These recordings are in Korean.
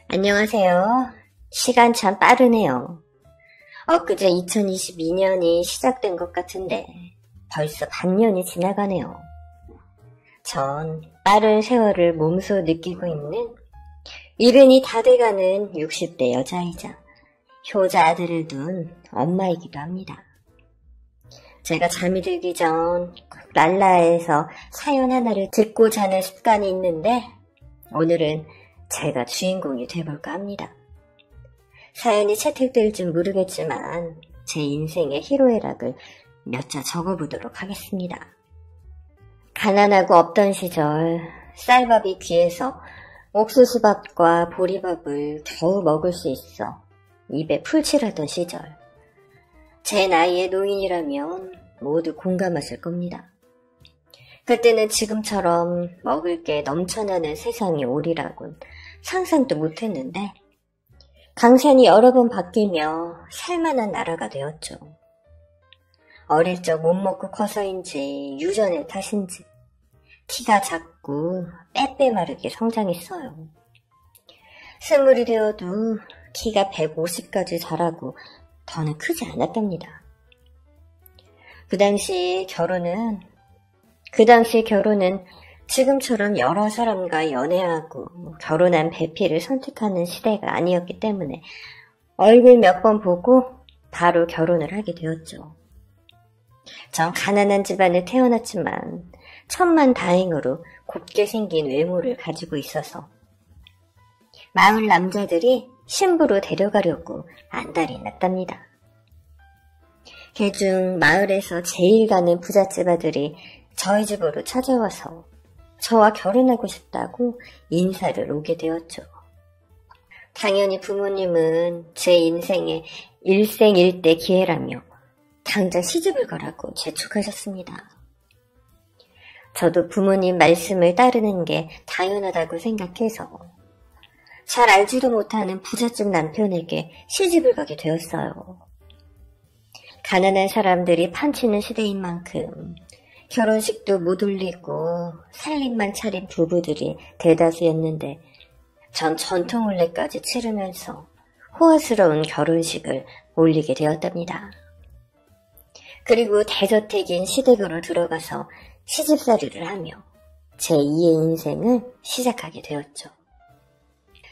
안녕하세요. 시간 참 빠르네요. 엊그제 2022년이 시작된 것 같은데 벌써 반년이 지나가네요. 전 빠른 세월을 몸소 느끼고 있는 이른이 다 돼가는 60대 여자이자 효자 아들을 둔 엄마이기도 합니다. 제가 잠이 들기 전 랄라에서 사연 하나를 듣고 자는 습관이 있는데 오늘은 제가 주인공이 돼볼까 합니다. 사연이 채택될진 모르겠지만 제 인생의 희로애락을 몇 자 적어보도록 하겠습니다. 가난하고 없던 시절 쌀밥이 귀해서 옥수수밥과 보리밥을 겨우 먹을 수 있어 입에 풀칠하던 시절, 제 나이의 노인이라면 모두 공감하실 겁니다. 그때는 지금처럼 먹을 게 넘쳐나는 세상이 오리라곤 상상도 못했는데 강산이 여러 번 바뀌며 살만한 나라가 되었죠. 어릴 적 못 먹고 커서인지 유전의 탓인지 키가 작고 빼빼 마르게 성장했어요. 20이 되어도 키가 150까지 자라고 더는 크지 않았답니다. 그 당시 결혼은 지금처럼 여러 사람과 연애하고 결혼한 배필을 선택하는 시대가 아니었기 때문에 얼굴 몇 번 보고 바로 결혼을 하게 되었죠. 전 가난한 집안에 태어났지만 천만다행으로 곱게 생긴 외모를 가지고 있어서 마을 남자들이 신부로 데려가려고 안달이 났답니다. 개중 마을에서 제일 가는 부잣집 아들이 저희 집으로 찾아와서 저와 결혼하고 싶다고 인사를 오게 되었죠. 당연히 부모님은 제 인생의 일생일대 기회라며 당장 시집을 가라고 재촉하셨습니다. 저도 부모님 말씀을 따르는 게 당연하다고 생각해서 잘 알지도 못하는 부잣집 남편에게 시집을 가게 되었어요. 가난한 사람들이 판치는 시대인 만큼 결혼식도 못 올리고 살림만 차린 부부들이 대다수였는데 전 전통혼례까지 치르면서 호화스러운 결혼식을 올리게 되었답니다. 그리고 대저택인 시댁으로 들어가서 시집살이를 하며 제2의 인생을 시작하게 되었죠.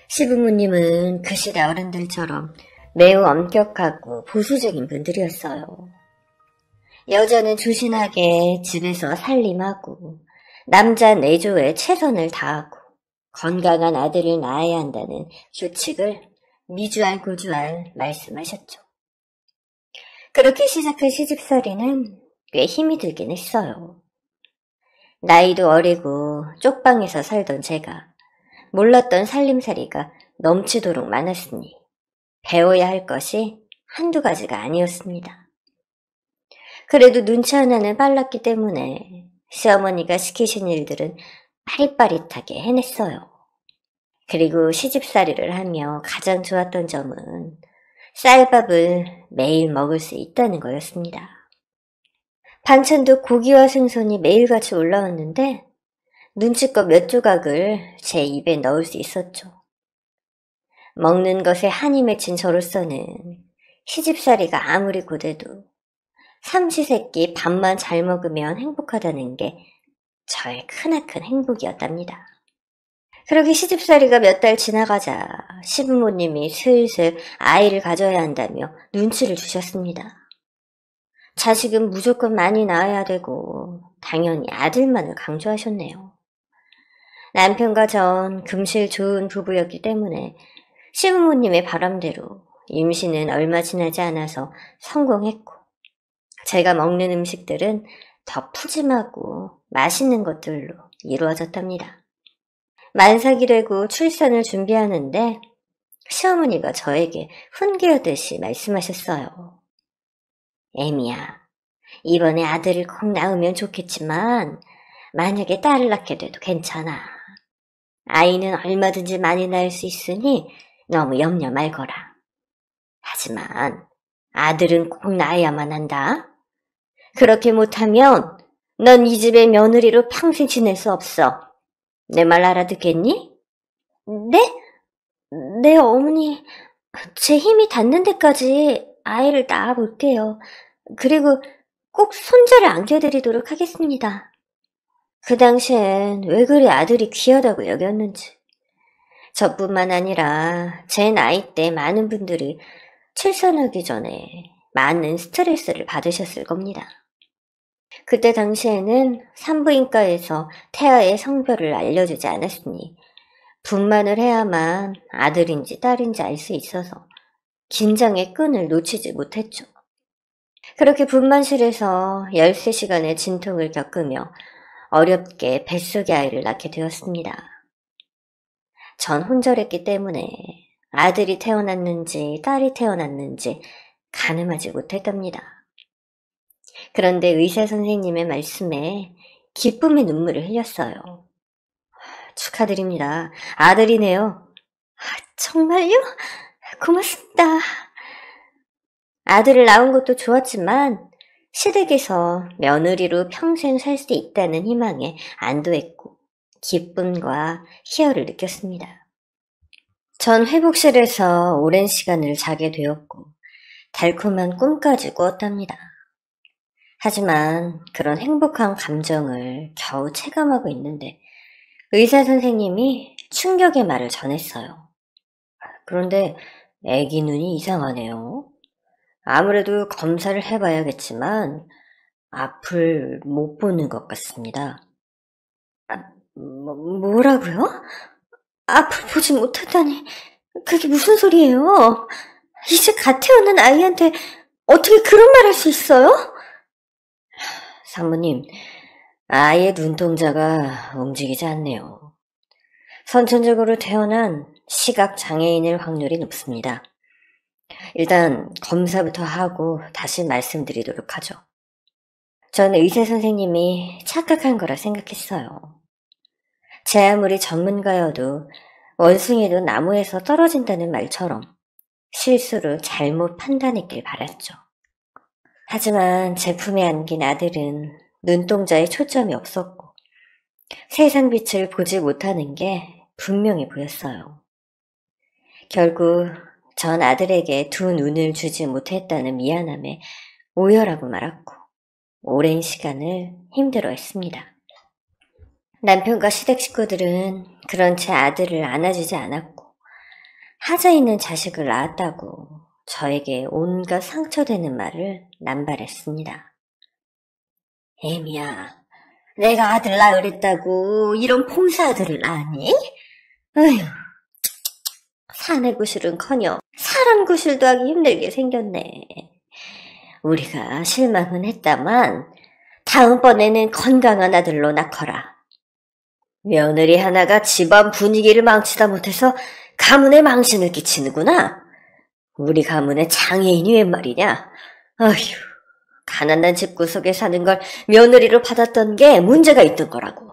시부모님은 그 시대 어른들처럼 매우 엄격하고 보수적인 분들이었어요. 여자는 조신하게 집에서 살림하고 남자 내조에 최선을 다하고 건강한 아들을 낳아야 한다는 규칙을 미주알고주알 말씀하셨죠. 그렇게 시작한 시집살이는 꽤 힘이 들긴 했어요. 나이도 어리고 쪽방에서 살던 제가 몰랐던 살림살이가 넘치도록 많았으니 배워야 할 것이 한두 가지가 아니었습니다. 그래도 눈치 하나는 빨랐기 때문에 시어머니가 시키신 일들은 빠릿빠릿하게 해냈어요. 그리고 시집살이를 하며 가장 좋았던 점은 쌀밥을 매일 먹을 수 있다는 거였습니다. 반찬도 고기와 생선이 매일같이 올라왔는데 눈치껏 몇 조각을 제 입에 넣을 수 있었죠. 먹는 것에 한이 맺힌 저로서는 시집살이가 아무리 고돼도 삼시세끼 밥만 잘 먹으면 행복하다는 게 저의 크나큰 행복이었답니다. 그렇게 시집살이가 몇 달 지나가자 시부모님이 슬슬 아이를 가져야 한다며 눈치를 주셨습니다. 자식은 무조건 많이 낳아야 되고 당연히 아들만을 강조하셨네요. 남편과 전 금실 좋은 부부였기 때문에 시부모님의 바람대로 임신은 얼마 지나지 않아서 성공했고 제가 먹는 음식들은 더 푸짐하고 맛있는 것들로 이루어졌답니다. 만삭이 되고 출산을 준비하는데 시어머니가 저에게 훈계하듯이 말씀하셨어요. 애미야, 이번에 아들을 꼭 낳으면 좋겠지만 만약에 딸을 낳게 돼도 괜찮아. 아이는 얼마든지 많이 낳을 수 있으니 너무 염려 말거라. 하지만 아들은 꼭 낳아야만 한다. 그렇게 못하면 넌 이 집의 며느리로 평생 지낼 수 없어. 내 말 알아듣겠니? 네? 네, 어머니. 제 힘이 닿는 데까지 아이를 낳아볼게요. 그리고 꼭 손자를 안겨드리도록 하겠습니다. 그 당시엔 왜 그리 아들이 귀하다고 여겼는지. 저뿐만 아니라 제 나이 때 많은 분들이 출산하기 전에 많은 스트레스를 받으셨을 겁니다. 그때 당시에는 산부인과에서 태아의 성별을 알려주지 않았으니 분만을 해야만 아들인지 딸인지 알 수 있어서 긴장의 끈을 놓치지 못했죠. 그렇게 분만실에서 13시간의 진통을 겪으며 어렵게 뱃속의 아이를 낳게 되었습니다. 전 혼절했기 때문에 아들이 태어났는지 딸이 태어났는지 가늠하지 못했답니다. 그런데 의사 선생님의 말씀에 기쁨의 눈물을 흘렸어요. 축하드립니다. 아들이네요. 정말요? 고맙습니다. 아들을 낳은 것도 좋았지만 시댁에서 며느리로 평생 살 수 있다는 희망에 안도했고 기쁨과 희열을 느꼈습니다. 전 회복실에서 오랜 시간을 자게 되었고 달콤한 꿈까지 꾸었답니다. 하지만 그런 행복한 감정을 겨우 체감하고 있는데 의사 선생님이 충격의 말을 전했어요. 그런데 아기 눈이 이상하네요. 아무래도 검사를 해봐야겠지만 앞을 못 보는 것 같습니다. 뭐라고요? 앞을 보지 못하다니 그게 무슨 소리예요? 이제 갓 태어난 아이한테 어떻게 그런 말 할 수 있어요? 사모님, 아이의 눈동자가 움직이지 않네요. 선천적으로 태어난 시각장애인일 확률이 높습니다. 일단 검사부터 하고 다시 말씀드리도록 하죠. 전 의사 선생님이 착각한 거라 생각했어요. 제 아무리 전문가여도 원숭이도 나무에서 떨어진다는 말처럼 실수로 잘못 판단했길 바랐죠. 하지만 제 품에 안긴 아들은 눈동자에 초점이 없었고 세상 빛을 보지 못하는 게 분명히 보였어요. 결국 전 아들에게 두 눈을 주지 못했다는 미안함에 오열하고 말았고 오랜 시간을 힘들어했습니다. 남편과 시댁 식구들은 그런 제 아들을 안아주지 않았고 하자 있는 자식을 낳았다고 저에게 온갖 상처되는 말을 남발했습니다. 애미야, 내가 아들 낳으랬다고 이런 폼사 아들을 낳았니? 어휴, 사내 구실은커녕 사람 구실도 하기 힘들게 생겼네. 우리가 실망은 했다만 다음번에는 건강한 아들로 낳거라. 며느리 하나가 집안 분위기를 망치다 못해서 가문에 망신을 끼치는구나. 우리 가문에 장애인이 웬 말이냐. 어휴, 가난한 집구석에 사는 걸 며느리로 받았던 게 문제가 있던 거라고.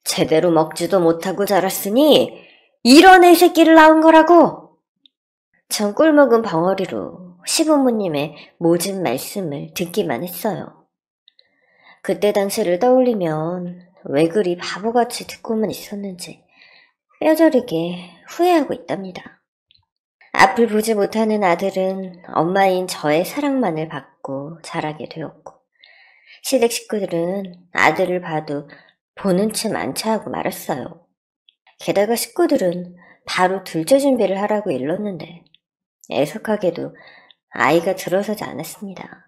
제대로 먹지도 못하고 자랐으니 이런 애새끼를 낳은 거라고. 전 꿀먹은 벙어리로 시부모님의 모진 말씀을 듣기만 했어요. 그때 당시를 떠올리면 왜 그리 바보같이 듣고만 있었는지 뼈저리게 후회하고 있답니다. 앞을 보지 못하는 아들은 엄마인 저의 사랑만을 받고 자라게 되었고 시댁 식구들은 아들을 봐도 보는 체 많자 하고 말았어요. 게다가 식구들은 바로 둘째 준비를 하라고 일렀는데 애석하게도 아이가 들어서지 않았습니다.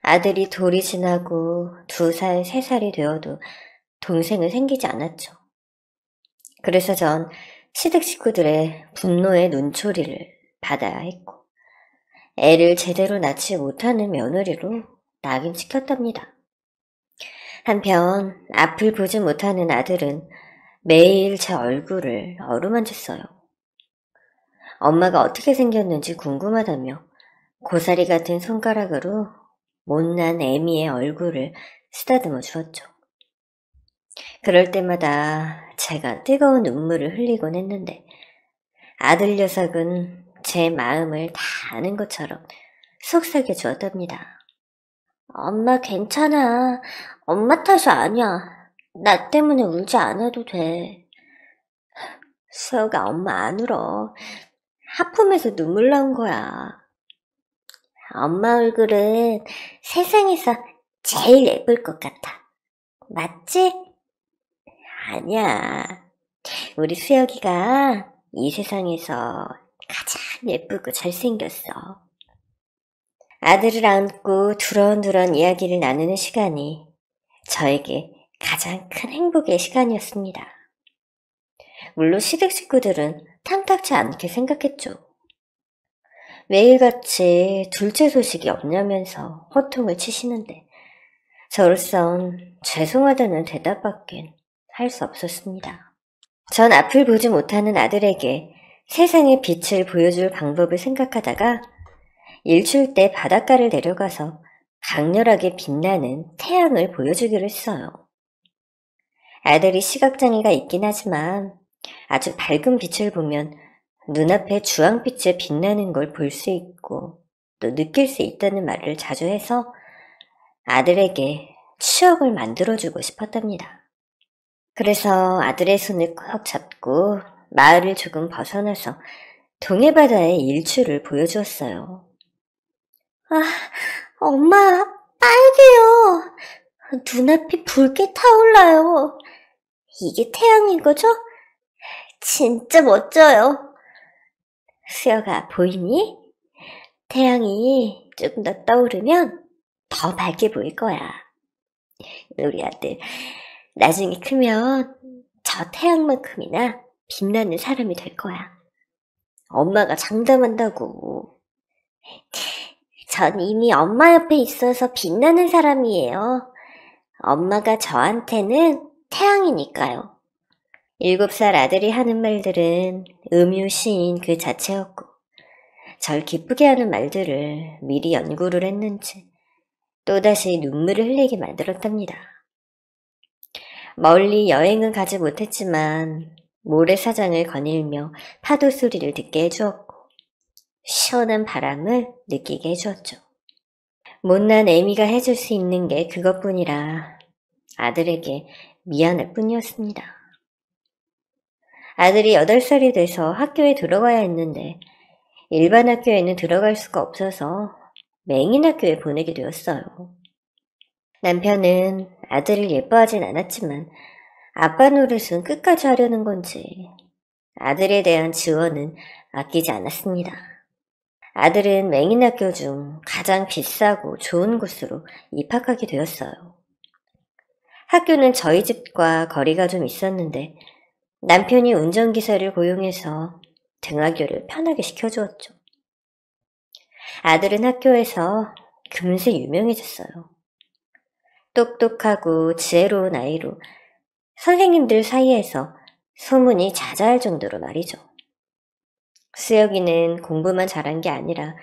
아들이 돌이 지나고 2살, 3살이 되어도 동생은 생기지 않았죠. 그래서 전 시댁 식구들의 분노의 눈초리를 받아야 했고 애를 제대로 낳지 못하는 며느리로 낙인시켰답니다. 한편 앞을 보지 못하는 아들은 매일 제 얼굴을 어루만졌어요. 엄마가 어떻게 생겼는지 궁금하다며 고사리 같은 손가락으로 못난 애미의 얼굴을 쓰다듬어 주었죠. 그럴 때마다 제가 뜨거운 눈물을 흘리곤 했는데 아들 녀석은 제 마음을 다 아는 것처럼 속삭여 주었답니다. 엄마 괜찮아. 엄마 탓이 아니야. 나 때문에 울지 않아도 돼. 수혁아, 엄마 안 울어. 하품해서 눈물 나온 거야. 엄마 얼굴은 세상에서 제일 예쁠 것 같아. 맞지? 아니야. 우리 수혁이가 이 세상에서 가장 예쁘고 잘생겼어. 아들을 안고 두런두런 이야기를 나누는 시간이 저에게 가장 큰 행복의 시간이었습니다. 물론 시댁 식구들은 탐탁치 않게 생각했죠. 매일같이 둘째 소식이 없냐면서 호통을 치시는데 저로선 죄송하다는 대답밖엔 할 수 없었습니다. 전 앞을 보지 못하는 아들에게 세상의 빛을 보여줄 방법을 생각하다가 일출 때 바닷가를 내려가서 강렬하게 빛나는 태양을 보여주기로 했어요. 아들이 시각장애가 있긴 하지만 아주 밝은 빛을 보면 눈앞에 주황빛에 빛나는 걸 볼 수 있고 또 느낄 수 있다는 말을 자주 해서 아들에게 추억을 만들어주고 싶었답니다. 그래서 아들의 손을 꼭 잡고 마을을 조금 벗어나서 동해바다의 일출을 보여주었어요. 아, 엄마, 빨개요. 눈앞이 붉게 타올라요. 이게 태양인 거죠? 진짜 멋져요. 수혁아, 보이니? 태양이 조금 더 떠오르면 더 밝게 보일 거야. 우리 아들, 나중에 크면 저 태양만큼이나 빛나는 사람이 될 거야. 엄마가 장담한다고. 전 이미 엄마 옆에 있어서 빛나는 사람이에요. 엄마가 저한테는 태양이니까요. 7살 아들이 하는 말들은 음유시인 그 자체였고 절 기쁘게 하는 말들을 미리 연구를 했는지 또다시 눈물을 흘리게 만들었답니다. 멀리 여행은 가지 못했지만 모래사장을 거닐며 파도 소리를 듣게 해주었고 시원한 바람을 느끼게 해주었죠. 못난 애미가 해줄 수 있는 게 그것뿐이라 아들에게 미안할 뿐이었습니다. 아들이 8살이 돼서 학교에 들어가야 했는데 일반 학교에는 들어갈 수가 없어서 맹인 학교에 보내게 되었어요. 남편은 아들을 예뻐하진 않았지만 아빠 노릇은 끝까지 하려는 건지 아들에 대한 지원은 아끼지 않았습니다. 아들은 맹인 학교 중 가장 비싸고 좋은 곳으로 입학하게 되었어요. 학교는 저희 집과 거리가 좀 있었는데 남편이 운전기사를 고용해서 등하교를 편하게 시켜주었죠. 아들은 학교에서 금세 유명해졌어요. 똑똑하고 지혜로운 아이로 선생님들 사이에서 소문이 자자할 정도로 말이죠. 수혁이는 공부만 잘한 게 아니라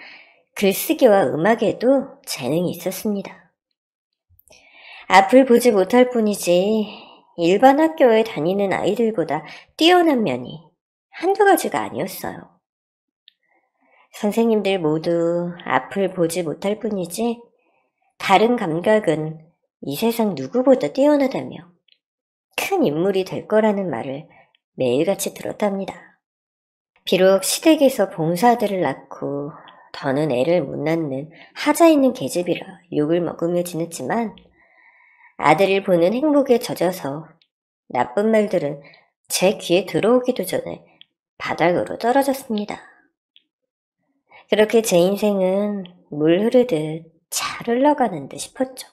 글쓰기와 음악에도 재능이 있었습니다. 앞을 보지 못할 뿐이지 일반 학교에 다니는 아이들보다 뛰어난 면이 한두 가지가 아니었어요. 선생님들 모두 앞을 보지 못할 뿐이지 다른 감각은 이 세상 누구보다 뛰어나다며 큰 인물이 될 거라는 말을 매일같이 들었답니다. 비록 시댁에서 봉사아들을 낳고 더는 애를 못 낳는 하자 있는 계집이라 욕을 먹으며 지냈지만 아들을 보는 행복에 젖어서 나쁜 말들은 제 귀에 들어오기도 전에 바닥으로 떨어졌습니다. 그렇게 제 인생은 물 흐르듯 잘 흘러가는 듯 싶었죠.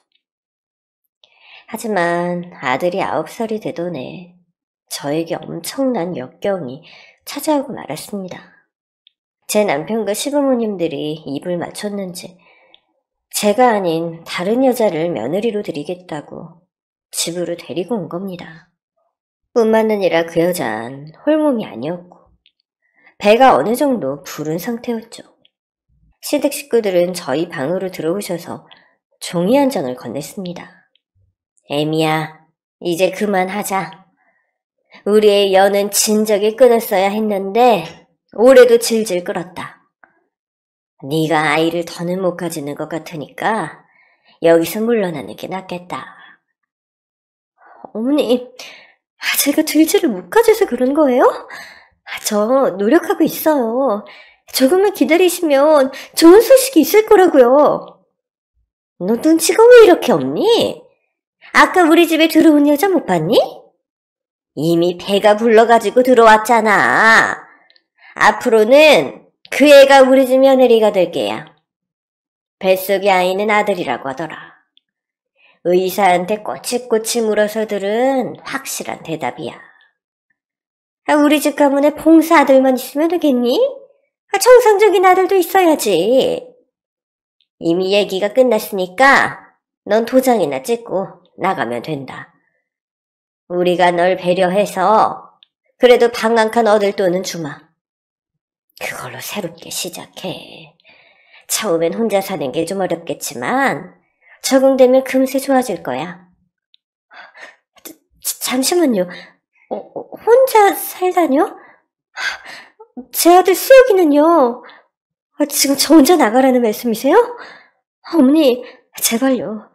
하지만 아들이 9살이 되던 해 저에게 엄청난 역경이 찾아오고 말았습니다. 제 남편과 시부모님들이 입을 맞췄는지 제가 아닌 다른 여자를 며느리로 드리겠다고 집으로 데리고 온 겁니다. 뿐만 아니라 그 여자는 홀몸이 아니었고 배가 어느 정도 부른 상태였죠. 시댁 식구들은 저희 방으로 들어오셔서 종이 한 장을 건넸습니다. 애미야, 이제 그만하자. 우리의 연은 진작에 끊었어야 했는데 올해도 질질 끌었다. 네가 아이를 더는 못 가지는 것 같으니까 여기서 물러나는 게 낫겠다. 어머니, 제가 질질을 못 가져서 그런 거예요? 저 노력하고 있어요. 조금만 기다리시면 좋은 소식이 있을 거라고요. 너 눈치가 왜 이렇게 없니? 아까 우리 집에 들어온 여자 못 봤니? 이미 배가 불러가지고 들어왔잖아. 앞으로는 그 애가 우리 집 며느리가 될 게야. 뱃속의 아이는 아들이라고 하더라. 의사한테 꼬치꼬치 물어서들은 확실한 대답이야. 우리 집 가문에 봉사 아들만 있으면 되겠니? 정상적인 아들도 있어야지. 이미 얘기가 끝났으니까 넌 도장이나 찍고 나가면 된다. 우리가 널 배려해서 그래도 방 한 칸 얻을 돈은 주마. 그걸로 새롭게 시작해. 처음엔 혼자 사는 게 좀 어렵겠지만 적응되면 금세 좋아질 거야. 잠시만요. 혼자 살다뇨? 제 아들 수혁이는요? 지금 저 혼자 나가라는 말씀이세요? 어머니, 제발요.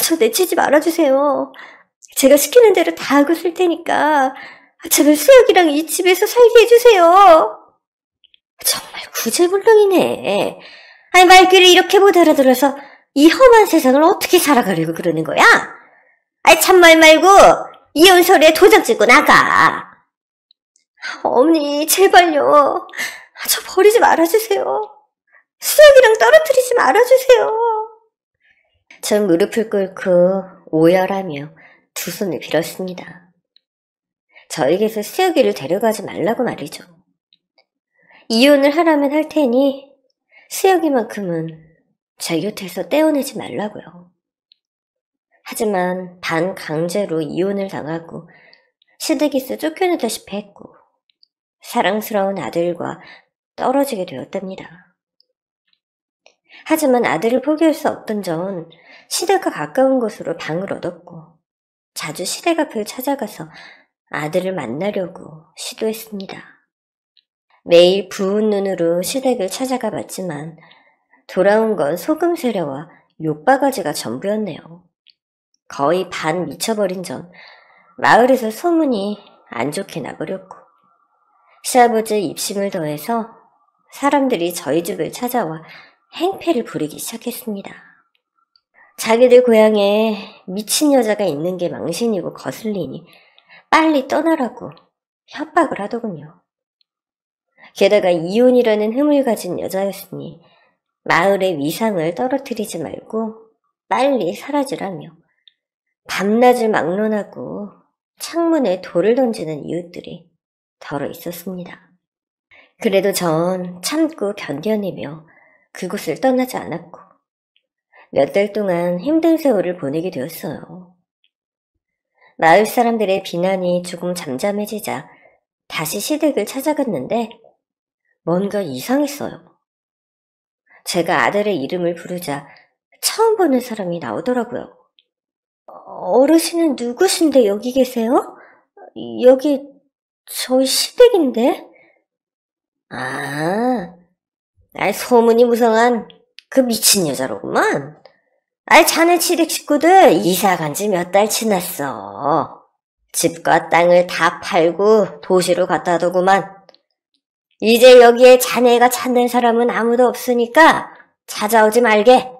저 내치지 말아주세요. 제가 시키는 대로 다 하고 쓸 테니까 제발 수혁이랑 이 집에서 살게 해주세요. 정말 구제불능이네. 아니, 말귀를 이렇게 못 알아들어서 이 험한 세상을 어떻게 살아가려고 그러는 거야? 아니, 참말 말고 이혼 서류에 도장 찍고 나가. 어머니, 제발요. 저 버리지 말아주세요. 수혁이랑 떨어뜨리지 말아주세요. 전 무릎을 꿇고 오열하며 두 손을 빌었습니다. 저에게서 수혁이를 데려가지 말라고 말이죠. 이혼을 하라면 할 테니 수혁이만큼은 제 곁에서 떼어내지 말라고요. 하지만 반강제로 이혼을 당하고 시댁에서 쫓겨나다시피 했고 사랑스러운 아들과 떨어지게 되었답니다. 하지만 아들을 포기할 수 없던 전 시댁과 가까운 곳으로 방을 얻었고 자주 시댁 앞을 찾아가서 아들을 만나려고 시도했습니다. 매일 부은 눈으로 시댁을 찾아가 봤지만 돌아온 건 소금 세례와 욕바가지가 전부였네요. 거의 반 미쳐버린 전 마을에서 소문이 안 좋게 나버렸고 시아버지의 입심을 더해서 사람들이 저희 집을 찾아와 행패를 부리기 시작했습니다. 자기들 고향에 미친 여자가 있는 게 망신이고 거슬리니 빨리 떠나라고 협박을 하더군요. 게다가 이혼이라는 흠을 가진 여자였으니 마을의 위상을 떨어뜨리지 말고 빨리 사라지라며 밤낮을 막론하고 창문에 돌을 던지는 이웃들이 덜어 있었습니다. 그래도 전 참고 견뎌내며 그곳을 떠나지 않았고 몇 달 동안 힘든 세월을 보내게 되었어요. 마을 사람들의 비난이 조금 잠잠해지자 다시 시댁을 찾아갔는데 뭔가 이상했어요. 제가 아들의 이름을 부르자 처음 보는 사람이 나오더라고요. 어르신은 누구신데 여기 계세요? 여기 저희 시댁인데? 소문이 무성한 그 미친 여자로구만. 자네 시댁 식구들 이사 간 지 몇 달 지났어. 집과 땅을 다 팔고 도시로 갔다 하더구만. 이제 여기에 자네가 찾는 사람은 아무도 없으니까 찾아오지 말게.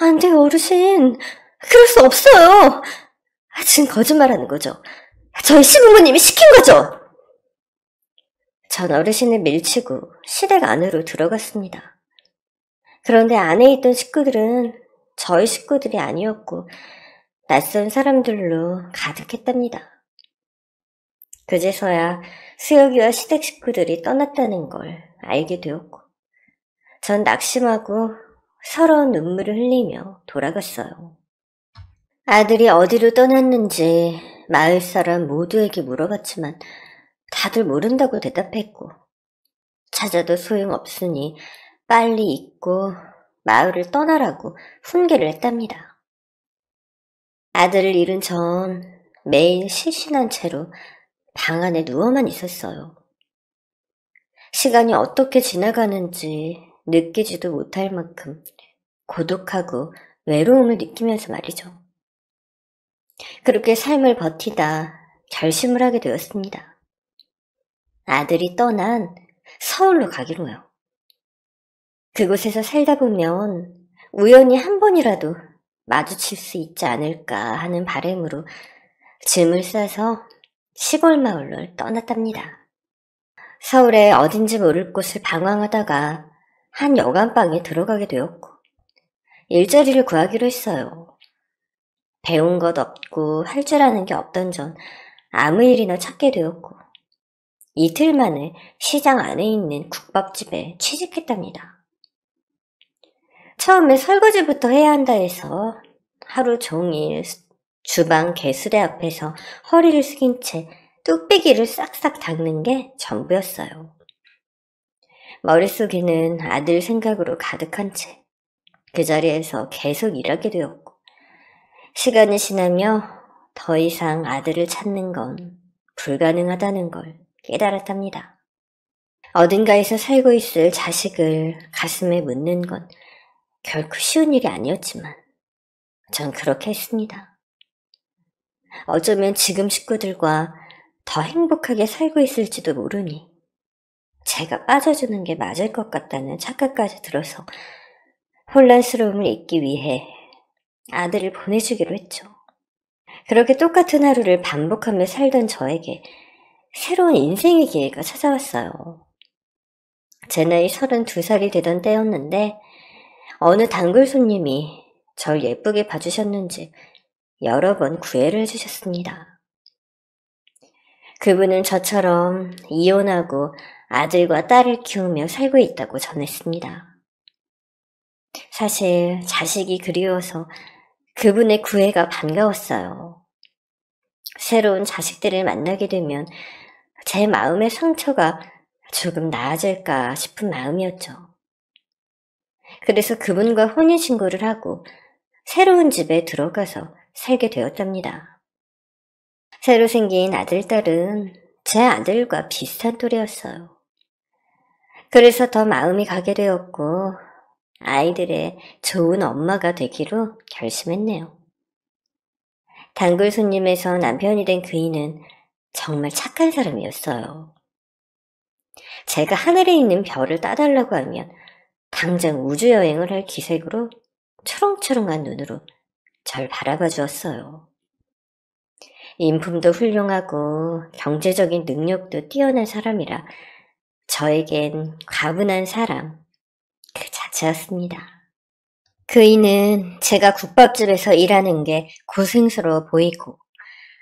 안 돼요, 어르신. 그럴 수 없어요. 지금 거짓말하는 거죠. 저희 시부모님이 시킨 거죠. 전 어르신을 밀치고 시댁 안으로 들어갔습니다. 그런데 안에 있던 식구들은 저희 식구들이 아니었고 낯선 사람들로 가득했답니다. 그제서야 수혁이와 시댁 식구들이 떠났다는 걸 알게 되었고 전 낙심하고 서러운 눈물을 흘리며 돌아갔어요. 아들이 어디로 떠났는지 마을 사람 모두에게 물어봤지만 다들 모른다고 대답했고 찾아도 소용없으니 빨리 잊고 마을을 떠나라고 훈계를 했답니다. 아들을 잃은 전 매일 실신한 채로 방 안에 누워만 있었어요. 시간이 어떻게 지나가는지 느끼지도 못할 만큼 고독하고 외로움을 느끼면서 말이죠. 그렇게 삶을 버티다 결심을 하게 되었습니다. 아들이 떠난 서울로 가기로요. 그곳에서 살다 보면 우연히 한 번이라도 마주칠 수 있지 않을까 하는 바람으로 짐을 싸서 시골 마을로 떠났답니다. 서울에 어딘지 모를 곳을 방황하다가 한 여관방에 들어가게 되었고 일자리를 구하기로 했어요. 배운 것 없고 할 줄 아는 게 없던 전 아무 일이나 찾게 되었고 이틀 만에 시장 안에 있는 국밥집에 취직했답니다. 처음에 설거지부터 해야 한다 해서 하루 종일 주방 개수대 앞에서 허리를 숙인 채 뚝배기를 싹싹 닦는 게 전부였어요. 머릿속에는 아들 생각으로 가득한 채 그 자리에서 계속 일하게 되었고 시간이 지나며 더 이상 아들을 찾는 건 불가능하다는 걸 깨달았답니다. 어딘가에서 살고 있을 자식을 가슴에 묻는 건 결코 쉬운 일이 아니었지만 전 그렇게 했습니다. 어쩌면 지금 식구들과 더 행복하게 살고 있을지도 모르니 제가 빠져주는 게 맞을 것 같다는 착각까지 들어서 혼란스러움을 잊기 위해 아들을 보내주기로 했죠. 그렇게 똑같은 하루를 반복하며 살던 저에게 새로운 인생의 기회가 찾아왔어요. 제 나이 32살이 되던 때였는데 어느 단골 손님이 절 예쁘게 봐주셨는지 여러 번 구애를 해주셨습니다. 그분은 저처럼 이혼하고 아들과 딸을 키우며 살고 있다고 전했습니다. 사실 자식이 그리워서 그분의 구애가 반가웠어요. 새로운 자식들을 만나게 되면 제 마음의 상처가 조금 나아질까 싶은 마음이었죠. 그래서 그분과 혼인신고를 하고 새로운 집에 들어가서 살게 되었답니다. 새로 생긴 아들, 딸은 제 아들과 비슷한 또래였어요. 그래서 더 마음이 가게 되었고 아이들의 좋은 엄마가 되기로 결심했네요. 단골 손님에서 남편이 된 그이는 정말 착한 사람이었어요. 제가 하늘에 있는 별을 따달라고 하면 당장 우주여행을 할 기색으로 초롱초롱한 눈으로 절 바라봐 주었어요. 인품도 훌륭하고 경제적인 능력도 뛰어난 사람이라 저에겐 과분한 사람 그 자체였습니다. 그이는 제가 국밥집에서 일하는 게 고생스러워 보이고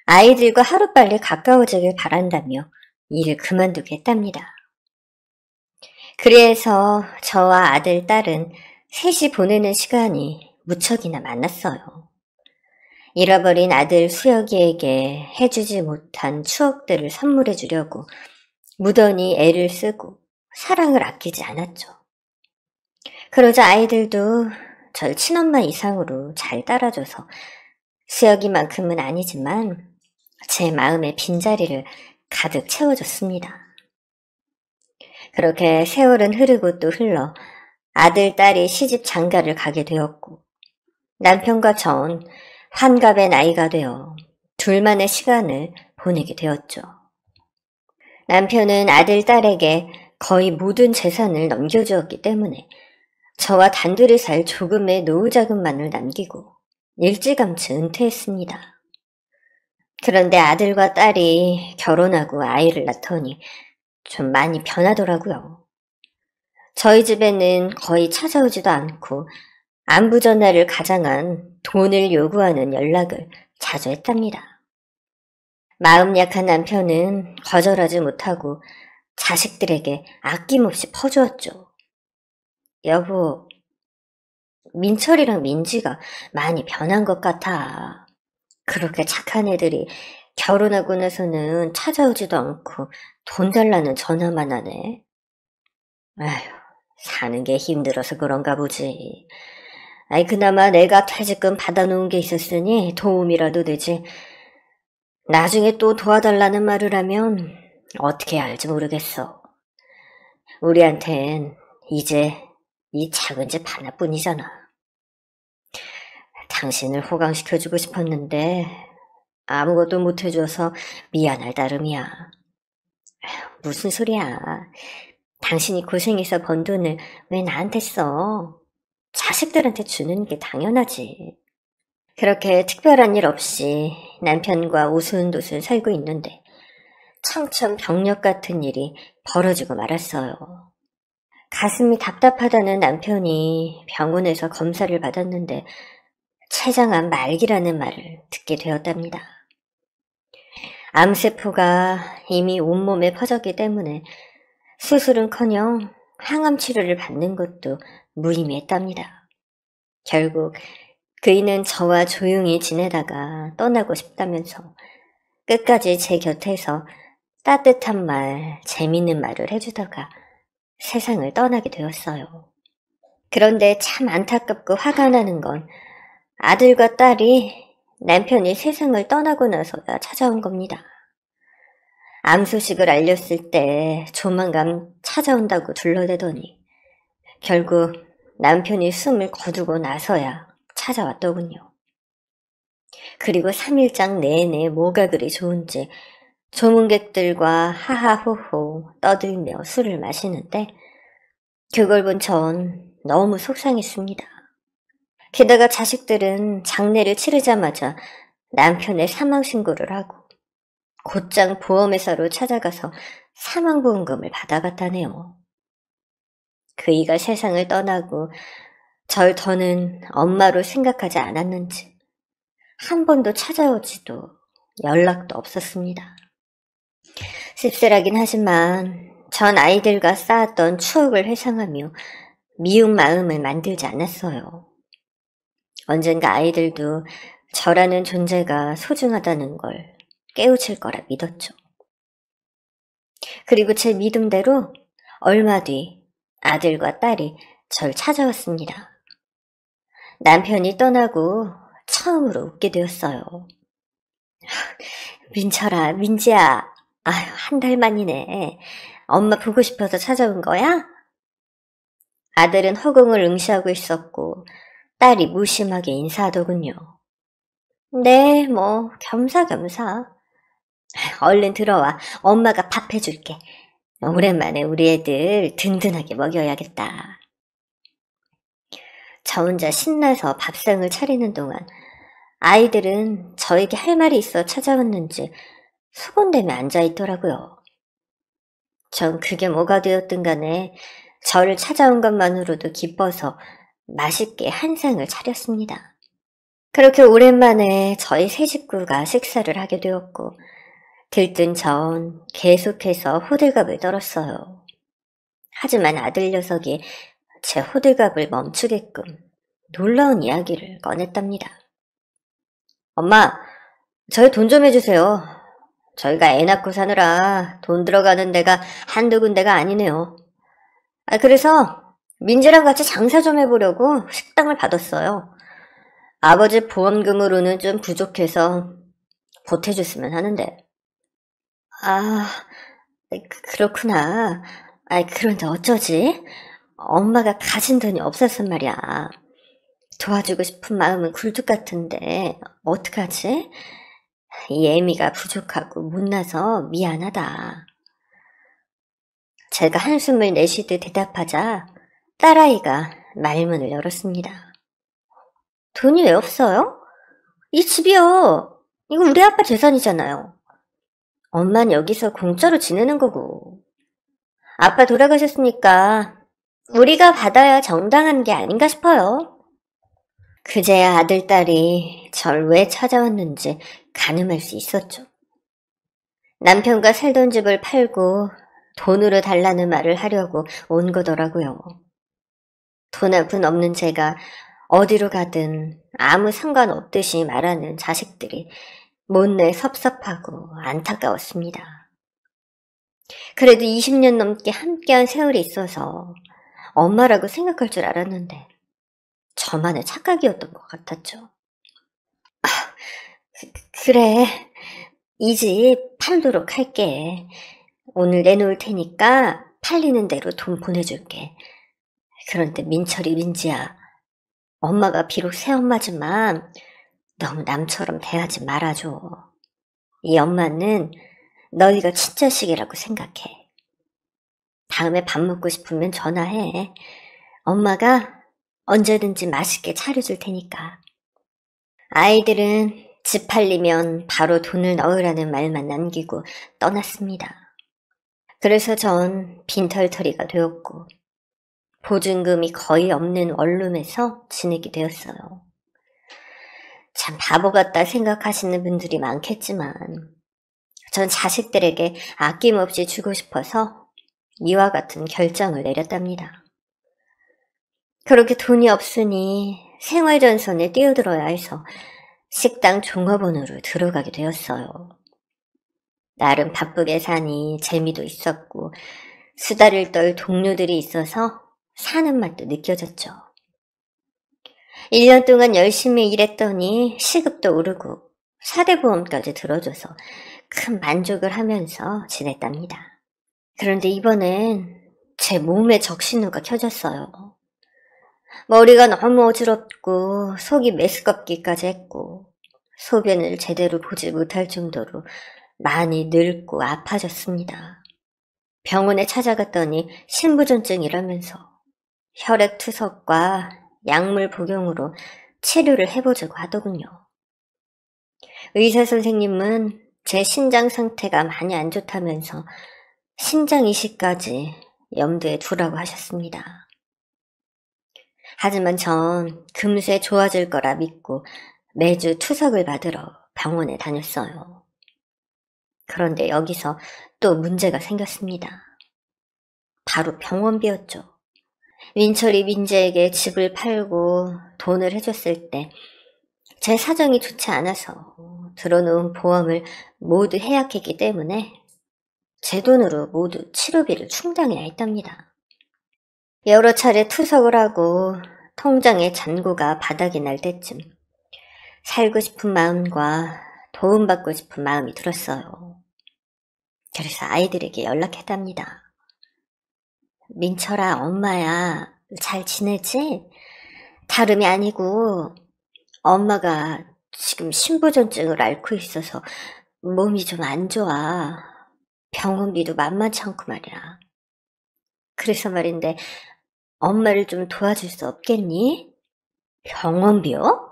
아이들과 하루빨리 가까워지길 바란다며 일을 그만두게 했답니다. 그래서 저와 아들, 딸은 셋이 보내는 시간이 무척이나 많았어요. 잃어버린 아들 수혁이에게 해주지 못한 추억들을 선물해 주려고 무던히 애를 쓰고 사랑을 아끼지 않았죠. 그러자 아이들도 절 친엄마 이상으로 잘 따라줘서 수혁이만큼은 아니지만 제 마음의 빈자리를 가득 채워줬습니다. 그렇게 세월은 흐르고 또 흘러 아들, 딸이 시집 장가를 가게 되었고 남편과 전 환갑의 나이가 되어 둘만의 시간을 보내게 되었죠. 남편은 아들, 딸에게 거의 모든 재산을 넘겨주었기 때문에 저와 단둘이 살 조금의 노후 자금만을 남기고 일찌감치 은퇴했습니다. 그런데 아들과 딸이 결혼하고 아이를 낳더니 좀 많이 변하더라고요. 저희 집에는 거의 찾아오지도 않고 안부 전화를 가장한 돈을 요구하는 연락을 자주 했답니다. 마음 약한 남편은 거절하지 못하고 자식들에게 아낌없이 퍼주었죠. 여보, 민철이랑 민지가 많이 변한 것 같아. 그렇게 착한 애들이 결혼하고 나서는 찾아오지도 않고 돈 달라는 전화만 하네. 아휴, 사는 게 힘들어서 그런가 보지. 아이, 그나마 내가 퇴직금 받아놓은 게 있었으니 도움이라도 되지. 나중에 또 도와달라는 말을 하면 어떻게 해야 할지 모르겠어. 우리한텐 이제 이 작은 집 하나뿐이잖아. 당신을 호강시켜주고 싶었는데 아무것도 못해줘서 미안할 따름이야. 무슨 소리야. 당신이 고생해서 번 돈을 왜 나한테 써? 자식들한테 주는 게 당연하지. 그렇게 특별한 일 없이 남편과 오순도순 살고 있는데 청천벽력 같은 일이 벌어지고 말았어요. 가슴이 답답하다는 남편이 병원에서 검사를 받았는데 췌장암 말기라는 말을 듣게 되었답니다. 암세포가 이미 온몸에 퍼졌기 때문에 수술은커녕 항암 치료를 받는 것도 무의미했답니다. 결국 그이는 저와 조용히 지내다가 떠나고 싶다면서 끝까지 제 곁에서 따뜻한 말, 재밌는 말을 해주다가 세상을 떠나게 되었어요. 그런데 참 안타깝고 화가 나는 건 아들과 딸이 남편이 세상을 떠나고 나서야 찾아온 겁니다. 암 소식을 알렸을 때 조만간 찾아온다고 둘러대더니 결국 남편이 숨을 거두고 나서야 찾아왔더군요. 그리고 3일장 내내 뭐가 그리 좋은지 조문객들과 하하호호 떠들며 술을 마시는데 그걸 본 전 너무 속상했습니다. 게다가 자식들은 장례를 치르자마자 남편의 사망신고를 하고 곧장 보험회사로 찾아가서 사망보험금을 받아갔다네요. 그이가 세상을 떠나고 절 더는 엄마로 생각하지 않았는지 한 번도 찾아오지도 연락도 없었습니다. 씁쓸하긴 하지만 전 아이들과 쌓았던 추억을 회상하며 미운 마음을 만들지 않았어요. 언젠가 아이들도 저라는 존재가 소중하다는 걸 깨우칠 거라 믿었죠. 그리고 제 믿음대로 얼마 뒤 아들과 딸이 절 찾아왔습니다. 남편이 떠나고 처음으로 웃게 되었어요. 민철아, 민지야, 아유, 한 달 만이네. 엄마 보고 싶어서 찾아온 거야? 아들은 허공을 응시하고 있었고 딸이 무심하게 인사하더군요. 네, 뭐 겸사겸사. 얼른 들어와. 엄마가 밥 해줄게. 오랜만에 우리 애들 든든하게 먹여야겠다. 저 혼자 신나서 밥상을 차리는 동안 아이들은 저에게 할 말이 있어 찾아왔는지 수건대며 앉아있더라고요. 전 그게 뭐가 되었든 간에 저를 찾아온 것만으로도 기뻐서 맛있게 한 상을 차렸습니다. 그렇게 오랜만에 저희 세 식구가 식사를 하게 되었고 들뜬 전 계속해서 호들갑을 떨었어요. 하지만 아들 녀석이 제 호들갑을 멈추게끔 놀라운 이야기를 꺼냈답니다. 엄마, 저희 돈 좀 해주세요. 저희가 애 낳고 사느라 돈 들어가는 데가 한두 군데가 아니네요. 그래서 민지랑 같이 장사 좀 해보려고 식당을 받았어요. 아버지 보험금으로는 좀 부족해서 보태줬으면 하는데. 그렇구나. 그런데 어쩌지? 엄마가 가진 돈이 없었단 말이야. 도와주고 싶은 마음은 굴뚝 같은데 어떡하지? 이 애미가 부족하고 못나서 미안하다. 제가 한숨을 내쉬듯 대답하자 딸아이가 말문을 열었습니다. 돈이 왜 없어요? 이 집이요. 이거 우리 아빠 재산이잖아요. 엄마는 여기서 공짜로 지내는 거고. 아빠 돌아가셨으니까 우리가 받아야 정당한 게 아닌가 싶어요. 그제야 아들, 딸이 절 왜 찾아왔는지 가늠할 수 있었죠. 남편과 살던 집을 팔고 돈으로 달라는 말을 하려고 온 거더라고요. 돈 한 푼 없는 제가 어디로 가든 아무 상관없듯이 말하는 자식들이 못내 섭섭하고 안타까웠습니다. 그래도 20년 넘게 함께한 세월이 있어서 엄마라고 생각할 줄 알았는데 저만의 착각이었던 것 같았죠. 그래, 이 집 팔도록 할게. 오늘 내놓을 테니까 팔리는 대로 돈 보내줄게. 그런데 민철이, 민지야, 엄마가 비록 새엄마지만 너무 남처럼 대하지 말아줘. 이 엄마는 너희가 친자식이라고 생각해. 다음에 밥 먹고 싶으면 전화해. 엄마가 언제든지 맛있게 차려줄 테니까. 아이들은 집 팔리면 바로 돈을 넣으라는 말만 남기고 떠났습니다. 그래서 전 빈털터리가 되었고 보증금이 거의 없는 원룸에서 지내게 되었어요. 참 바보 같다 생각하시는 분들이 많겠지만 전 자식들에게 아낌없이 주고 싶어서 이와 같은 결정을 내렸답니다. 그렇게 돈이 없으니 생활전선에 뛰어들어야 해서 식당 종업원으로 들어가게 되었어요. 나름 바쁘게 사니 재미도 있었고 수다를 떨 동료들이 있어서 사는 맛도 느껴졌죠. 1년 동안 열심히 일했더니 시급도 오르고 4대 보험까지 들어줘서 큰 만족을 하면서 지냈답니다. 그런데 이번엔 제 몸에 적신호가 켜졌어요. 머리가 너무 어지럽고 속이 메스껍기까지 했고 소변을 제대로 보지 못할 정도로 많이 늙고 아파졌습니다. 병원에 찾아갔더니 신부전증이라면서 혈액투석과 약물 복용으로 치료를 해보자고 하더군요. 의사 선생님은 제 신장 상태가 많이 안 좋다면서 신장 이식까지 염두에 두라고 하셨습니다. 하지만 전 금세 좋아질 거라 믿고 매주 투석을 받으러 병원에 다녔어요. 그런데 여기서 또 문제가 생겼습니다. 바로 병원비였죠. 민철이 민재에게 집을 팔고 돈을 해줬을 때 제 사정이 좋지 않아서 들어놓은 보험을 모두 해약했기 때문에 제 돈으로 모두 치료비를 충당해야 했답니다. 여러 차례 투석을 하고 통장에 잔고가 바닥이 날 때쯤 살고 싶은 마음과 도움받고 싶은 마음이 들었어요. 그래서 아이들에게 연락했답니다. 민철아, 엄마야, 잘 지내지? 다름이 아니고 엄마가 지금 신부전증을 앓고 있어서 몸이 좀 안 좋아. 병원비도 만만치 않고 말이야. 그래서 말인데 엄마를 좀 도와줄 수 없겠니? 병원비요?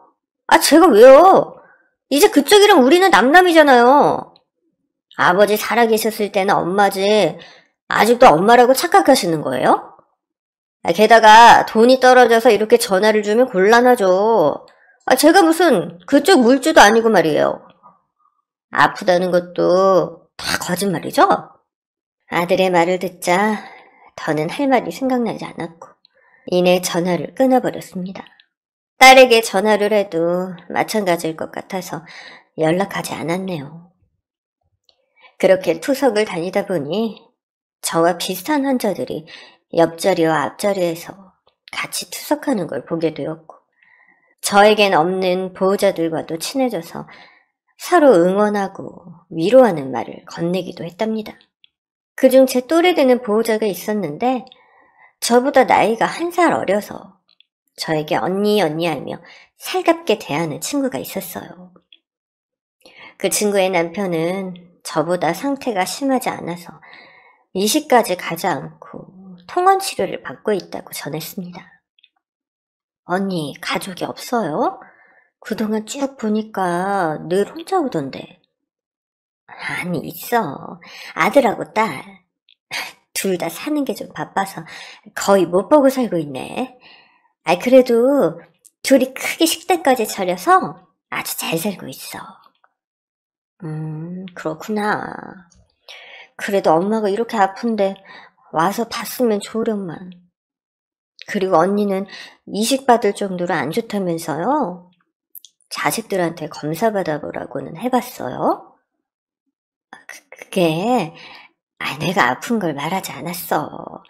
아, 제가 왜요? 이제 그쪽이랑 우리는 남남이잖아요. 아버지 살아계셨을 때는 엄마지 아직도 엄마라고 착각하시는 거예요? 게다가 돈이 떨어져서 이렇게 전화를 주면 곤란하죠. 제가 무슨 그쪽 물주도 아니고 말이에요. 아프다는 것도 다 거짓말이죠? 아들의 말을 듣자 더는 할 말이 생각나지 않았고 이내 전화를 끊어버렸습니다. 딸에게 전화를 해도 마찬가지일 것 같아서 연락하지 않았네요. 그렇게 투석을 다니다 보니 저와 비슷한 환자들이 옆자리와 앞자리에서 같이 투석하는 걸 보게 되었고 저에겐 없는 보호자들과도 친해져서 서로 응원하고 위로하는 말을 건네기도 했답니다. 그중 제 또래 되는 보호자가 있었는데 저보다 나이가 1살 어려서 저에게 언니 하며 살갑게 대하는 친구가 있었어요. 그 친구의 남편은 저보다 상태가 심하지 않아서 이식까지 가지 않고 통원 치료를 받고 있다고 전했습니다. 언니, 가족이 없어요? 그동안 쭉 보니까 늘 혼자 오던데. 아니, 있어. 아들하고 딸. 둘 다 사는 게 좀 바빠서 거의 못 보고 살고 있네. 그래도 둘이 크게 식당까지 차려서 아주 잘 살고 있어. 그렇구나. 그래도 엄마가 이렇게 아픈데 와서 봤으면 좋으련만. 그리고 언니는 이식 받을 정도로 안 좋다면서요? 자식들한테 검사 받아보라고는 해봤어요? 그게 내가 아픈 걸 말하지 않았어.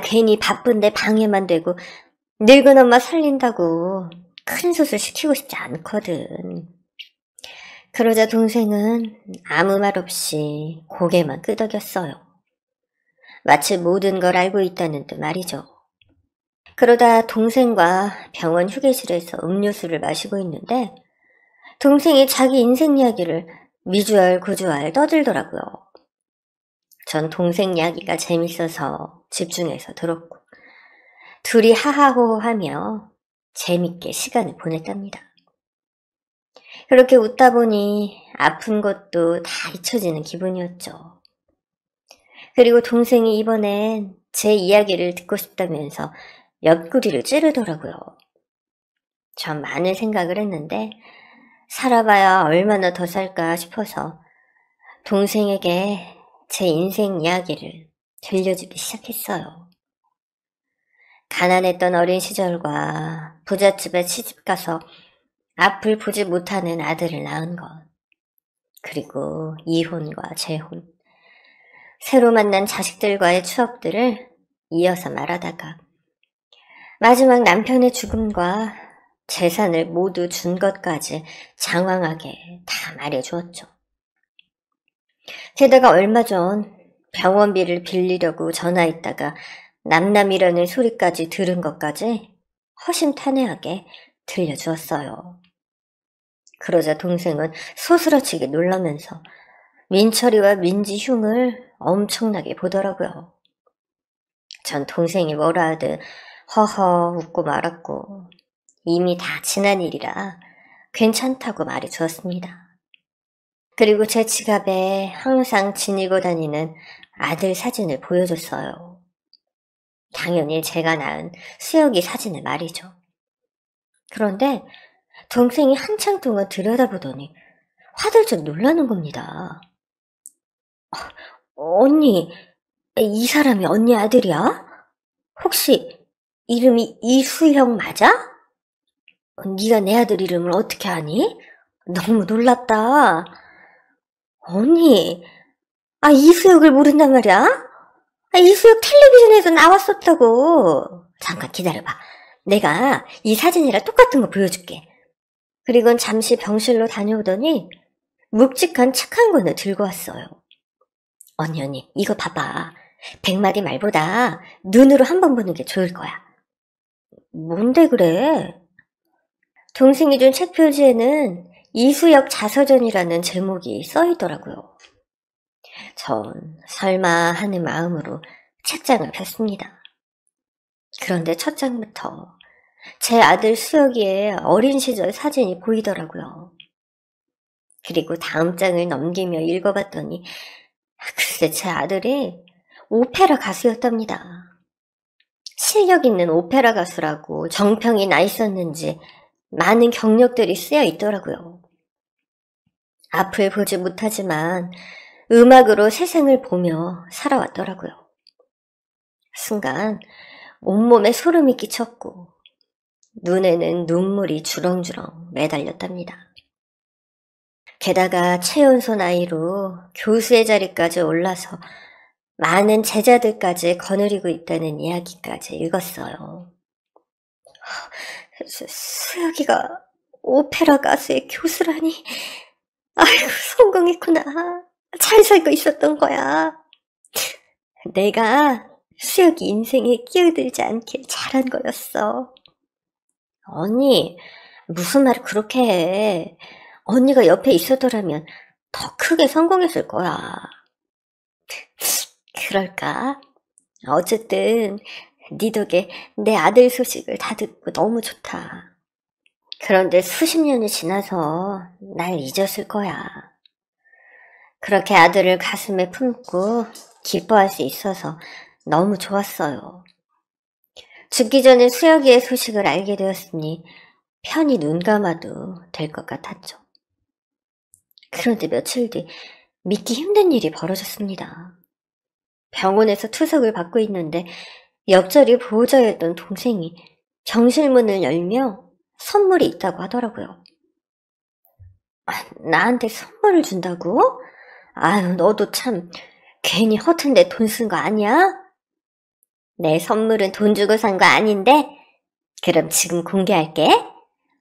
괜히 바쁜데 방해만 되고 늙은 엄마 살린다고 큰 수술 시키고 싶지 않거든. 그러자 동생은 아무 말 없이 고개만 끄덕였어요. 마치 모든 걸 알고 있다는 듯 말이죠. 그러다 동생과 병원 휴게실에서 음료수를 마시고 있는데 동생이 자기 인생 이야기를 미주알 고주알 떠들더라고요. 전 동생 이야기가 재밌어서 집중해서 들었고, 둘이 하하호호하며 재밌게 시간을 보냈답니다. 그렇게 웃다 보니 아픈 것도 다 잊혀지는 기분이었죠. 그리고 동생이 이번엔 제 이야기를 듣고 싶다면서 옆구리를 찌르더라고요. 전 많은 생각을 했는데 살아봐야 얼마나 더 살까 싶어서 동생에게 제 인생 이야기를 들려주기 시작했어요. 가난했던 어린 시절과 부잣집에 시집가서 앞을 보지 못하는 아들을 낳은 것, 그리고 이혼과 재혼, 새로 만난 자식들과의 추억들을 이어서 말하다가 마지막 남편의 죽음과 재산을 모두 준 것까지 장황하게 다 말해주었죠. 게다가 얼마 전 병원비를 빌리려고 전화했다가 남남이라는 소리까지 들은 것까지 허심탄회하게 들려주었어요. 그러자 동생은 소스라치게 놀라면서 민철이와 민지 흉을 엄청나게 보더라고요. 전 동생이 뭐라 하든 허허 웃고 말았고 이미 다 지난 일이라 괜찮다고 말해주었습니다. 그리고 제 지갑에 항상 지니고 다니는 아들 사진을 보여줬어요. 당연히 제가 낳은 수혁이 사진을 말이죠. 그런데 동생이 한참 동안 들여다보더니 화들짝 놀라는 겁니다. 언니, 이 사람이 언니 아들이야? 혹시 이름이 이수혁 맞아? 네가 내 아들 이름을 어떻게 아니? 너무 놀랍다. 언니, 이수혁을 모른단 말이야? 이수혁 텔레비전에서 나왔었다고. 잠깐 기다려봐. 내가 이 사진이랑 똑같은 거 보여줄게. 그리곤 잠시 병실로 다녀오더니 묵직한 책 한 권을 들고 왔어요. 언니, 이거 봐봐. 100마디 말보다 눈으로 한번 보는 게 좋을 거야. 뭔데 그래? 동생이 준 책 표지에는 이수혁 자서전이라는 제목이 써있더라고요. 전 설마 하는 마음으로 책장을 폈습니다. 그런데 첫 장부터 제 아들 수혁이의 어린 시절 사진이 보이더라고요. 그리고 다음 장을 넘기며 읽어봤더니 글쎄 제 아들이 오페라 가수였답니다. 실력 있는 오페라 가수라고 정평이 나 있었는지 많은 경력들이 쓰여 있더라고요. 앞을 보지 못하지만 음악으로 세상을 보며 살아왔더라고요. 순간 온몸에 소름이 끼쳤고 눈에는 눈물이 주렁주렁 매달렸답니다. 게다가 최연소 나이로 교수의 자리까지 올라서 많은 제자들까지 거느리고 있다는 이야기까지 읽었어요. 수혁이가 오페라 가수의 교수라니. 아이고, 성공했구나. 잘 살고 있었던 거야. 내가 수혁이 인생에 끼어들지 않길 잘한 거였어. 언니, 무슨 말을 그렇게 해. 언니가 옆에 있었더라면 더 크게 성공했을 거야. 그럴까? 어쨌든 네 덕에 내 아들 소식을 다 듣고 너무 좋다. 그런데 수십 년이 지나서 날 잊었을 거야. 그렇게 아들을 가슴에 품고 기뻐할 수 있어서 너무 좋았어요. 죽기 전에 수혁이의 소식을 알게 되었으니 편히 눈 감아도 될 것 같았죠. 그런데 며칠 뒤 믿기 힘든 일이 벌어졌습니다. 병원에서 투석을 받고 있는데 옆자리 보호자였던 동생이 병실문을 열며 선물이 있다고 하더라고요. 나한테 선물을 준다고? 아유, 너도 참 괜히 허튼데 돈 쓴 거 아니야? 내 선물은 돈 주고 산 거 아닌데? 그럼 지금 공개할게.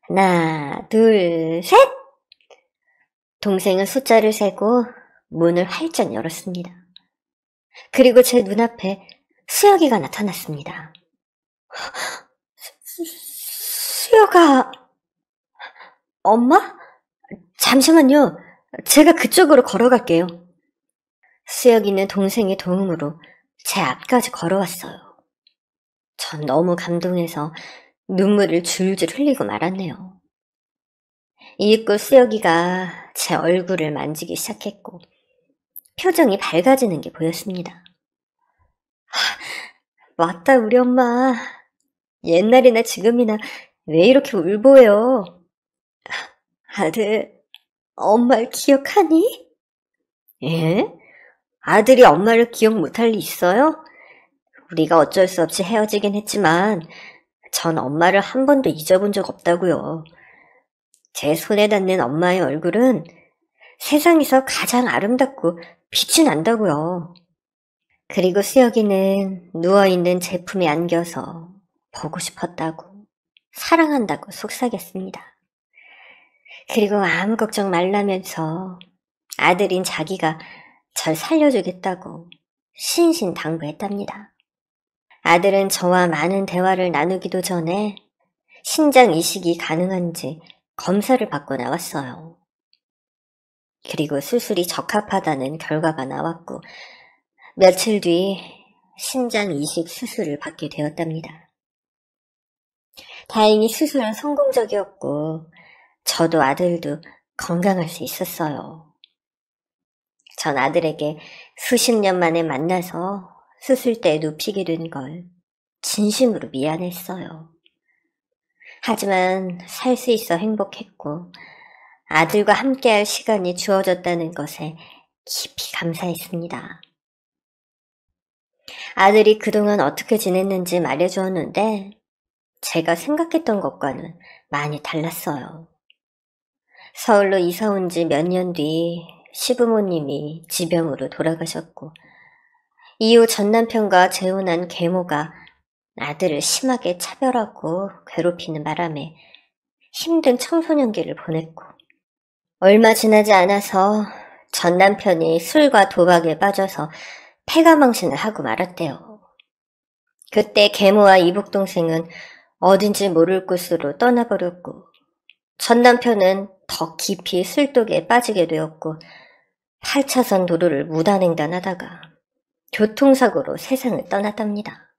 하나, 둘, 셋! 동생은 숫자를 세고 문을 활짝 열었습니다. 그리고 제 눈앞에 수혁이가 나타났습니다. 수혁아, 엄마? 잠시만요. 제가 그쪽으로 걸어갈게요. 수혁이는 동생의 도움으로 제 앞까지 걸어왔어요. 전 너무 감동해서 눈물을 줄줄 흘리고 말았네요. 이윽고 수혁이가 제 얼굴을 만지기 시작했고 표정이 밝아지는 게 보였습니다. 맞다, 우리 엄마. 옛날이나 지금이나 왜 이렇게 울보여? 아들, 엄마를 기억하니? 예? 아들이 엄마를 기억 못할 리 있어요? 우리가 어쩔 수 없이 헤어지긴 했지만 전 엄마를 한 번도 잊어본 적 없다고요. 제 손에 닿는 엄마의 얼굴은 세상에서 가장 아름답고 빛이 난다고요. 그리고 수혁이는 누워있는 제 품에 안겨서 보고 싶었다고, 사랑한다고 속삭였습니다. 그리고 아무 걱정 말라면서 아들인 자기가 절 살려주겠다고 신신당부했답니다. 아들은 저와 많은 대화를 나누기도 전에 신장 이식이 가능한지 검사를 받고 나왔어요. 그리고 수술이 적합하다는 결과가 나왔고 며칠 뒤 신장 이식 수술을 받게 되었답니다. 다행히 수술은 성공적이었고 저도 아들도 건강할 수 있었어요. 전 아들에게 수십 년 만에 만나서 수술 때 눕히게 된 걸 진심으로 미안했어요. 하지만 살 수 있어 행복했고 아들과 함께할 시간이 주어졌다는 것에 깊이 감사했습니다. 아들이 그동안 어떻게 지냈는지 말해주었는데 제가 생각했던 것과는 많이 달랐어요. 서울로 이사 온 지 몇 년 뒤 시부모님이 지병으로 돌아가셨고 이후 전남편과 재혼한 계모가 아들을 심하게 차별하고 괴롭히는 바람에 힘든 청소년기를 보냈고 얼마 지나지 않아서 전남편이 술과 도박에 빠져서 패가망신을 하고 말았대요. 그때 계모와 이북동생은 어딘지 모를 곳으로 떠나버렸고 전남편은 더 깊이 술독에 빠지게 되었고 8차선 도로를 무단횡단하다가 교통사고로 세상을 떠났답니다.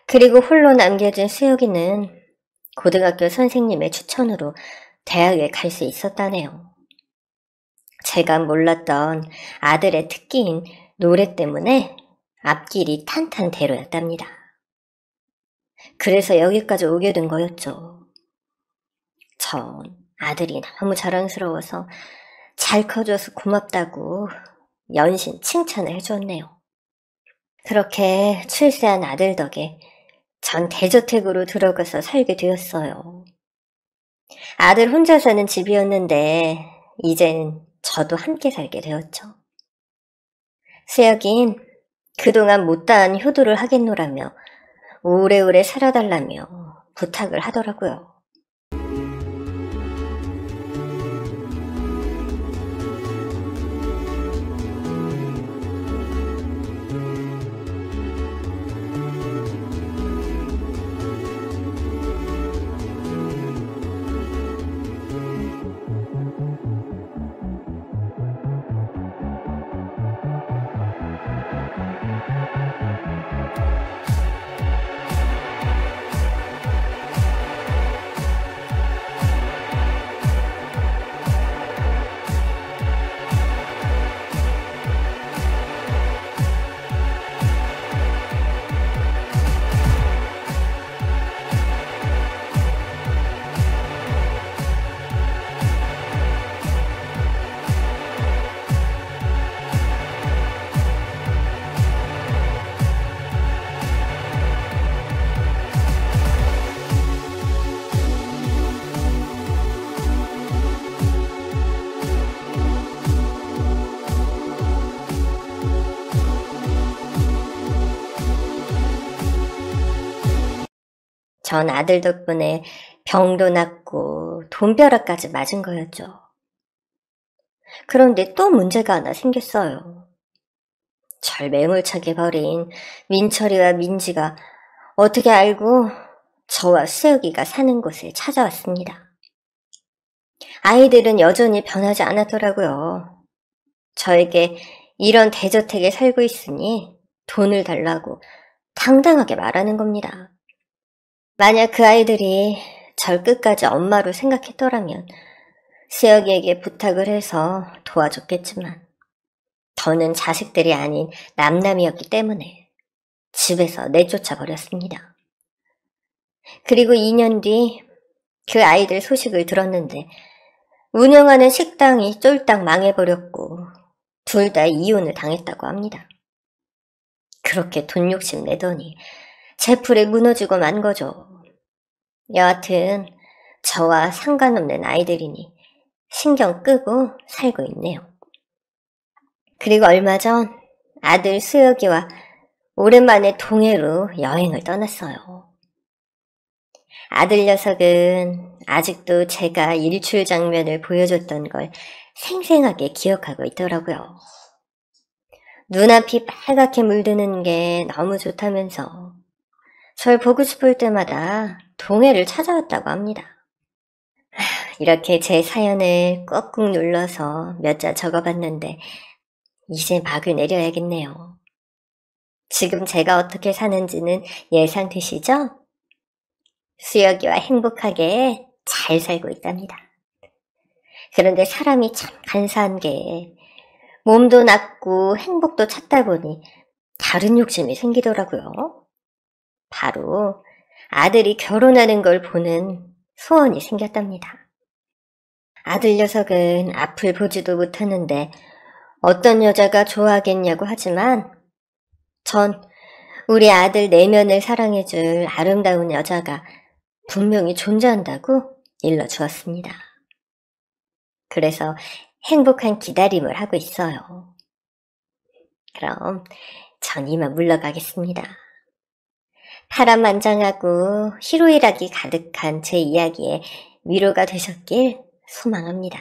그리고 홀로 남겨진 수혁이는 고등학교 선생님의 추천으로 대학에 갈 수 있었다네요. 제가 몰랐던 아들의 특기인 노래 때문에 앞길이 탄탄대로였답니다. 그래서 여기까지 오게 된 거였죠. 전 아들이 너무 자랑스러워서 잘 커줘서 고맙다고 연신 칭찬을 해줬네요. 그렇게 출세한 아들 덕에 전 대저택으로 들어가서 살게 되었어요. 아들 혼자 사는 집이었는데 이젠 저도 함께 살게 되었죠. 수혁인 그동안 못다한 효도를 하겠노라며 오래오래 살아달라며 부탁을 하더라고요. 전 아들 덕분에 병도 낫고 돈벼락까지 맞은 거였죠. 그런데 또 문제가 하나 생겼어요. 절 매몰차게 버린 민철이와 민지가 어떻게 알고 저와 수혁이가 사는 곳을 찾아왔습니다. 아이들은 여전히 변하지 않았더라고요. 저에게 이런 대저택에 살고 있으니 돈을 달라고 당당하게 말하는 겁니다. 만약 그 아이들이 절 끝까지 엄마로 생각했더라면 수혁이에게 부탁을 해서 도와줬겠지만 더는 자식들이 아닌 남남이었기 때문에 집에서 내쫓아 버렸습니다. 그리고 2년 뒤 그 아이들 소식을 들었는데 운영하는 식당이 쫄딱 망해버렸고 둘 다 이혼을 당했다고 합니다. 그렇게 돈 욕심 내더니 제 풀에 무너지고 만 거죠. 여하튼 저와 상관없는 아이들이니 신경 끄고 살고 있네요. 그리고 얼마 전 아들 수혁이와 오랜만에 동해로 여행을 떠났어요. 아들 녀석은 아직도 제가 일출 장면을 보여줬던 걸 생생하게 기억하고 있더라고요. 눈앞이 빨갛게 물드는 게 너무 좋다면서 절 보고 싶을 때마다 동해를 찾아왔다고 합니다. 이렇게 제 사연을 꾹꾹 눌러서 몇 자 적어봤는데 이제 막을 내려야겠네요. 지금 제가 어떻게 사는지는 예상되시죠? 수혁이와 행복하게 잘 살고 있답니다. 그런데 사람이 참 간사한 게 몸도 낫고 행복도 찾다 보니 다른 욕심이 생기더라고요. 바로 아들이 결혼하는 걸 보는 소원이 생겼답니다. 아들 녀석은 앞을 보지도 못하는데 어떤 여자가 좋아하겠냐고 하지만 전 우리 아들 내면을 사랑해줄 아름다운 여자가 분명히 존재한다고 일러주었습니다. 그래서 행복한 기다림을 하고 있어요. 그럼 전 이만 물러가겠습니다. 파란만장하고 희로애락이 가득한 제 이야기에 위로가 되셨길 소망합니다.